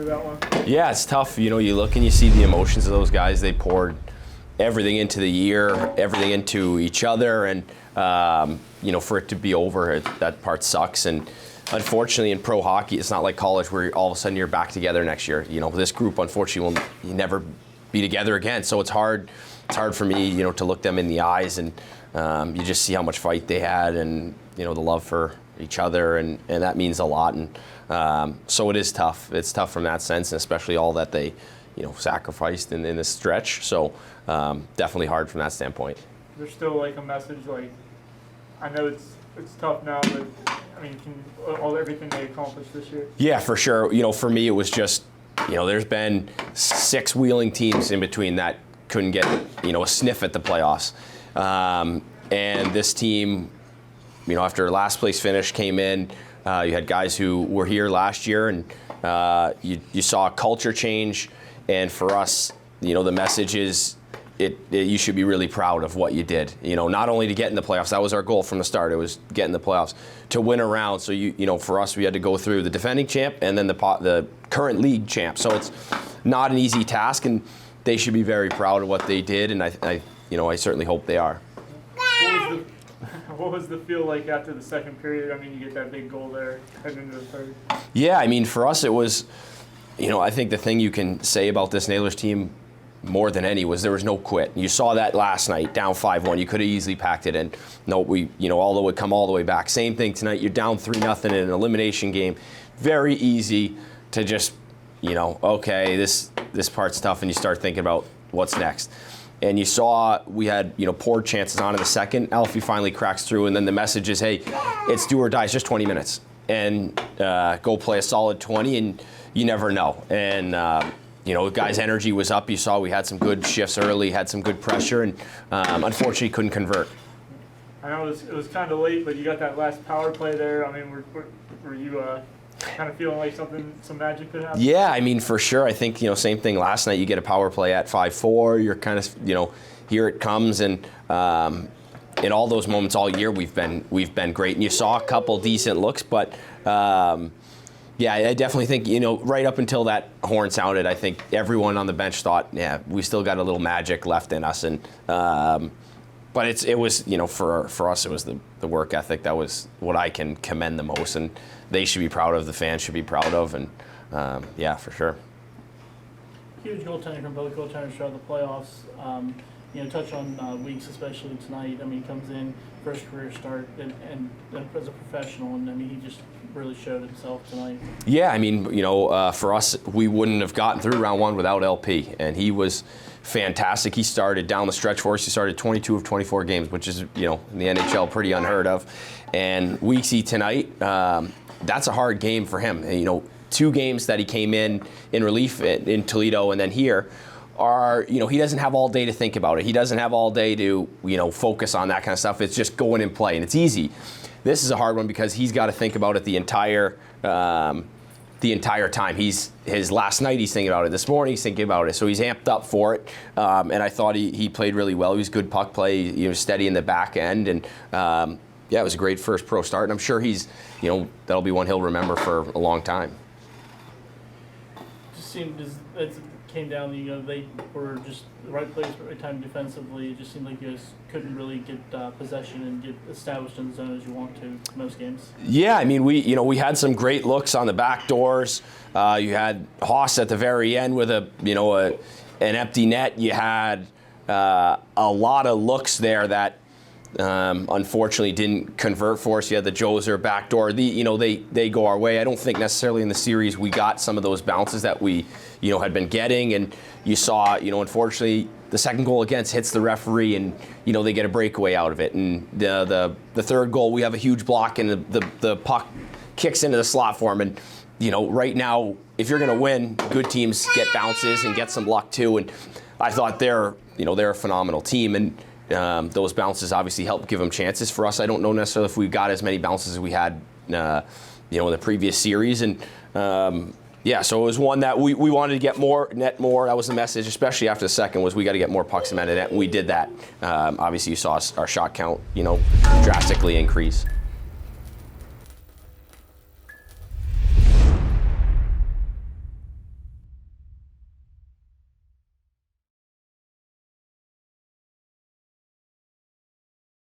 through that one? Yeah, it's tough. You look and you see the emotions of those guys. They poured everything into the year, everything into each other, and for it to be over, that part sucks. And unfortunately, in pro hockey, it's not like college where all of a sudden you're back together next year. This group, unfortunately, will never be together again. So it's hard. It's hard for me, to look them in the eyes, and you just see how much fight they had, and the love for each other, and that means a lot. And so it is tough. It's tough from that sense, and especially all that they, sacrificed in this stretch. So definitely hard from that standpoint. There's still like a message, like, I know it's tough now, but I mean, everything they accomplished this year. Yeah, for sure. For me, it was just, there's been 6 Wheeling teams in between that couldn't get, a sniff at the playoffs. And this team, after last place finish came in, you had guys who were here last year, and you saw a culture change. And for us, the message is, you should be really proud of what you did. Not only to get in the playoffs, that was our goal from the start. It was get in the playoffs, to win a round. So for us, we had to go through the defending champ and then the current league champ. So it's not an easy task, and they should be very proud of what they did. And I certainly hope they are. What was the feel like after the second period? I mean, you get that big goal there heading into the third. Yeah, I mean, for us, it was, I think the thing you can say about this Nailers team more than any was there was no quit. You saw that last night, down 5-1. You could have easily packed it in. No, although it come all the way back. Same thing tonight. You're down 3-0 in an elimination game. Very easy to just, okay, this part's tough, and you start thinking about what's next. And you saw we had, poor chances on in the second. Alfie finally cracks through, and then the message is, hey, it's do or die. It's just 20 minutes. And go play a solid 20, and you never know. And, guys' energy was up. You saw we had some good shifts early, had some good pressure, and unfortunately couldn't convert. I know it was kind of late, but you got that last power play there. I mean, were you kind of feeling like some magic could happen? Yeah, I mean, for sure. I think, same thing last night. You get a power play at 5-4. You're kind of, here it comes. And in all those moments all year, we've been great. And you saw a couple decent looks, but yeah, I definitely think, right up until that horn sounded, I think everyone on the bench thought, yeah, we still got a little magic left in us. And but it was, for us, it was the work ethic. That was what I can commend the most, and they should be proud of, the fans should be proud of, and yeah, for sure. Huge goaltending from both goaltenders throughout the playoffs. Touch on Weeks, especially tonight. I mean, he comes in, first career start, and as a professional, and I mean, he just really showed himself tonight. Yeah, I mean, for us, we wouldn't have gotten through round 1 without LP, and he was fantastic. He started down the stretch for us. He started 22 of 24 games, which is, in the NHL, pretty unheard of. And Weeksy tonight, that's a hard game for him. And, 2 games that he came in relief in Toledo and then here are, he doesn't have all day to think about it. He doesn't have all day to, focus on that kind of stuff. It's just go in and play, and it's easy. This is a hard one because he's got to think about it the entire time. His last night he's thinking about it. This morning he's thinking about it. So he's amped up for it. And I thought he played really well. He was good puck play. He was steady in the back end. And yeah, it was a great first pro start. And I'm sure he's, that'll be one he'll remember for a long time. Just seemed as it came down, they were just the right place, right time defensively. It just seemed like you guys couldn't really get possession and get established in the zone as you want to most games. Yeah, I mean, we had some great looks on the back doors. You had Haas at the very end with an empty net. You had a lot of looks there that unfortunately didn't convert for us. You had the Joser backdoor. They go our way. I don't think necessarily in the series we got some of those bounces that we had been getting, and you saw unfortunately the second goal against hits the referee, and they get a breakaway out of it. And the third goal, we have a huge block, and the puck kicks into the slot for him. And right now, if you're going to win, good teams get bounces and get some luck too. And I thought they're a phenomenal team, and those bounces obviously help give them chances. For us, I don't know necessarily if we got as many bounces as we had, in the previous series. And yeah, so it was one that we wanted to get net more. That was the message, especially after the second, was we got to get more pucks in net, and we did that. Obviously, you saw our shot count, drastically increase.